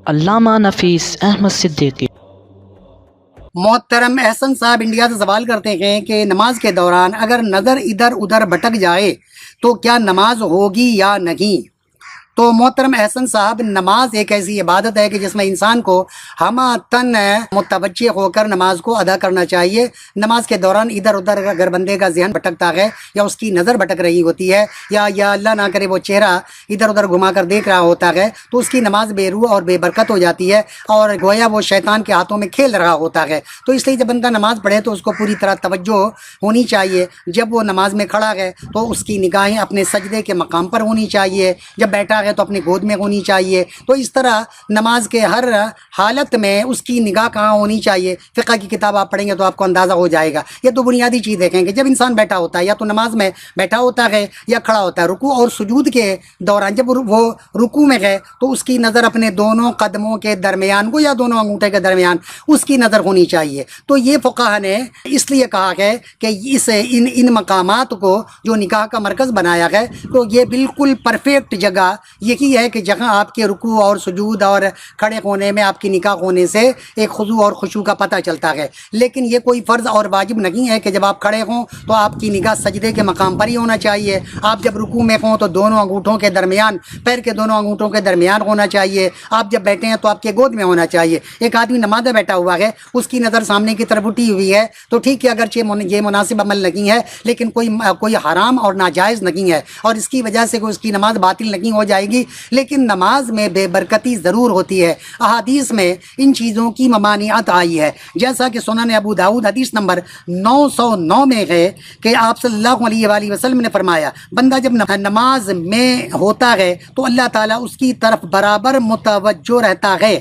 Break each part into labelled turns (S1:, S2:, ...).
S1: علامہ نفیس احمد صدیقی۔
S2: محترم احسن صاحب انڈیا سے سوال کرتے ہیں کہ نماز کے دوران اگر نظر ادھر ادھر بھٹک جائے تو کیا نماز ہوگی یا نہیں؟ تو محترم احسن صاحب، نماز ایک ایسی عبادت ہے کہ جس میں انسان کو ہمہ متوجہ ہو کر نماز کو ادا کرنا چاہیے۔ نماز کے دوران ادھر ادھر اگر بندے کا ذہن بھٹکتا ہے یا اس کی نظر بھٹک رہی ہوتی ہے یا اللہ نہ کرے وہ چہرہ ادھر ادھر گھما کر دیکھ رہا ہوتا ہے تو اس کی نماز بے روح اور بے برکت ہو جاتی ہے اور گویا وہ شیطان کے ہاتھوں میں کھیل رہا ہوتا ہے۔ تو اس لیے جب بندہ نماز پڑھے تو اس کو پوری طرح توجہ ہونی چاہیے۔ جب وہ نماز میں کھڑا ہے تو اس کی نگاہیں اپنے سجدے کے مقام پر ہونی چاہیے، جب بیٹھا ہے تو اپنی گود میں ہونی چاہیے۔ تو اس طرح نماز کے ہر حالت میں اس کی نگاہ کہاں ہونی چاہیے، فقہ کی کتاب آپ پڑھیں گے تو آپ کو اندازہ ہو جائے گا۔ یہ تو بنیادی چیز دیکھیں گے، جب انسان بیٹھا ہوتا ہے یا تو نماز میں بیٹھا ہوتا ہے یا کھڑا ہوتا ہے، رکوع اور سجود کے دوران جب وہ رکوع میں ہے تو اس کی نظر اپنے دونوں قدموں کے درمیان کو یا دونوں انگوٹھے کے درمیان اس کی نظر ہونی چاہیے۔ تو یہ فقہ نے اس لیے کہا ہے کہ ان مقامات کو جو نکاح کا مرکز بنایا ہے تو یہ بالکل پرفیکٹ جگہ یہی ہے کہ جہاں آپ کے رکوع اور سجود اور کھڑے ہونے میں آپ کی نکاح ہونے سے ایک خضوع اور خشوع کا پتہ چلتا ہے۔ لیکن یہ کوئی فرض اور واجب نہیں ہے کہ جب آپ کھڑے ہوں تو آپ کی نگاہ سجدے کے مقام پر ہی ہونا چاہیے۔ آپ جب رکوع میں ہوں تو دونوں انگوٹھوں کے درمیان، پیر کے دونوں انگوٹھوں کے درمیان ہونا چاہیے۔ آپ جب بیٹھے ہیں تو آپ کے گود میں ہونا چاہیے۔ ایک آدمی نماز میں بیٹھا ہوا ہے، اس کی نظر سامنے کی طرف اٹھی ہوئی ہے تو ٹھیک ہے، اگرچہ یہ مناسب عمل نہیں ہے لیکن کوئی حرام اور ناجائز نہیں ہے اور اس کی وجہ سے اس کی نماز باطل نہیں ہو جائے گی۔ لیکن نماز میں بے برکتی ضرور ہوتی ہے۔ احادیث میں ان چیزوں کی ممانعت آئی ہے، جیسا کہ سنن ابو داؤد حدیث نمبر 909 میں ہے کہ آپ صلی اللہ علیہ وآلہ وسلم نے فرمایا، بندہ جب نماز میں ہوتا ہے تو اللہ تعالیٰ اس کی طرف برابر متوجہ رہتا ہے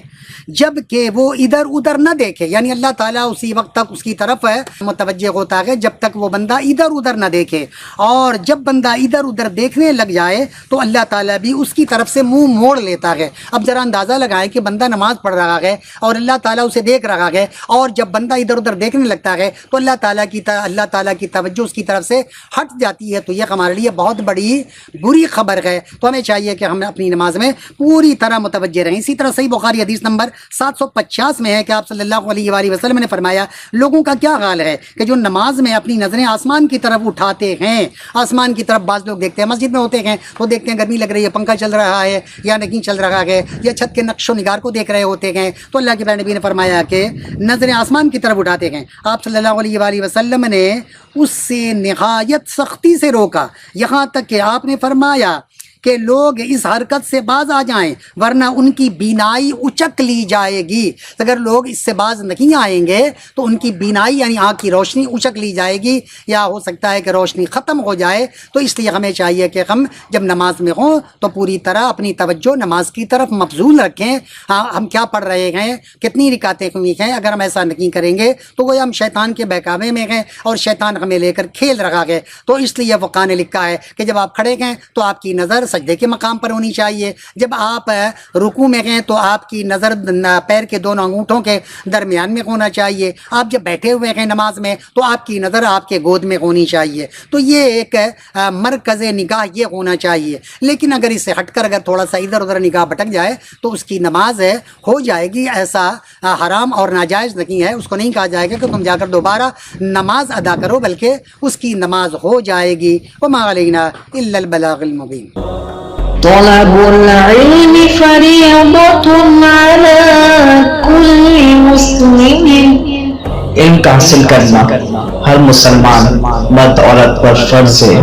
S2: جب کہ وہ ادھر ادھر نہ دیکھے، یعنی اللہ تعالیٰ اسی وقت تک اس کی طرف متوجہ ہوتا ہے جب تک وہ بندہ ادھر ادھر نہ دیکھے، اور جب بندہ ادھر ادھر دیکھنے لگ جائے تو اللہ تعالیٰ بھی اس کی طرف سے منہ موڑ لیتا ہے۔ اب ذرا اندازہ لگائیں کہ بندہ نماز پڑھ رہا ہے اور اللہ تعالیٰ اسے دیکھ رہا ہے، اور جب بندہ ادھر ادھر دیکھنے لگتا ہے تو اللہ تعالیٰ کی توجہ اس کی طرف سے ہٹ جاتی ہے۔ تو یہ ہمارے لیے بہت بڑی بری خبر ہے۔ تو ہمیں چاہیے کہ ہم اپنی نماز میں پوری طرح متوجہ رہیں۔ اسی طرح صحیح بخاری حدیث نمبر 750 میں ہے کہ آپ صلی اللہ علیہ وآلہ وسلم نے فرمایا، لوگوں کا کیا حال ہے کہ جو نماز میں اپنی نظریں آسمان کی طرف اٹھاتے ہیں۔ آسمان کی طرف بعض لوگ دیکھتے ہیں، مسجد میں ہوتے ہیں تو دیکھتے ہیں گرمی لگ رہی ہے، پنکھا چل رہا ہے یا نہیں چل رہا ہے، یا چھت کے نقش و نگار کو دیکھ رہے ہوتے ہیں تو اللہ کے پیارے نبی نے فرمایا کہ نظریں آسمان کی طرف اٹھاتے ہیں۔ آپ صلی اللہ علیہ وآلہ وسلم نے اس سے نہایت سختی سے روکا، یہاں تک کہ آپ نے فرمایا کہ لوگ اس حرکت سے باز آ جائیں ورنہ ان کی بینائی اچک لی جائے گی۔ اگر لوگ اس سے باز نہیں آئیں گے تو ان کی بینائی یعنی آنکھ کی روشنی اچک لی جائے گی یا ہو سکتا ہے کہ روشنی ختم ہو جائے۔ تو اس لیے ہمیں چاہیے کہ ہم جب نماز میں ہوں تو پوری طرح اپنی توجہ نماز کی طرف مبذول رکھیں۔ ہم کیا پڑھ رہے ہیں، کتنی رکعتیں ہوئی ہیں، اگر ہم ایسا نہیں کریں گے تو وہ ہم شیطان کے بہکاوے میں ہیں اور شیطان ہمیں لے کر کھیل رہا ہے۔ تو اس لیے فقہ نے لکھا ہے کہ جب آپ کھڑے ہیں تو آپ کی نظر سجدے کے مقام پر ہونی چاہیے، جب آپ رکوع میں ہیں تو آپ کی نظر پیر کے دونوں انگوٹھوں کے درمیان میں ہونا چاہیے، آپ جب بیٹھے ہوئے ہیں نماز میں تو آپ کی نظر آپ کے گود میں ہونی چاہیے۔ تو یہ ایک مرکز نگاہ یہ ہونا چاہیے۔ لیکن اگر اس سے ہٹ کر اگر تھوڑا سا ادھر ادھر نگاہ بھٹک جائے تو اس کی نماز ہو جائے گی، ایسا حرام اور ناجائز نہیں ہے۔ اس کو نہیں کہا جائے گا کہ تم جا کر دوبارہ نماز ادا کرو، بلکہ اس کی نماز ہو جائے گی۔ وما علینا الا البلاغ المبین۔
S3: طلب العلم فریضۃ علی کل مسلم،
S4: علم کا حاصل کرنا ہر مسلمان مرد عورت پر فرض ہے۔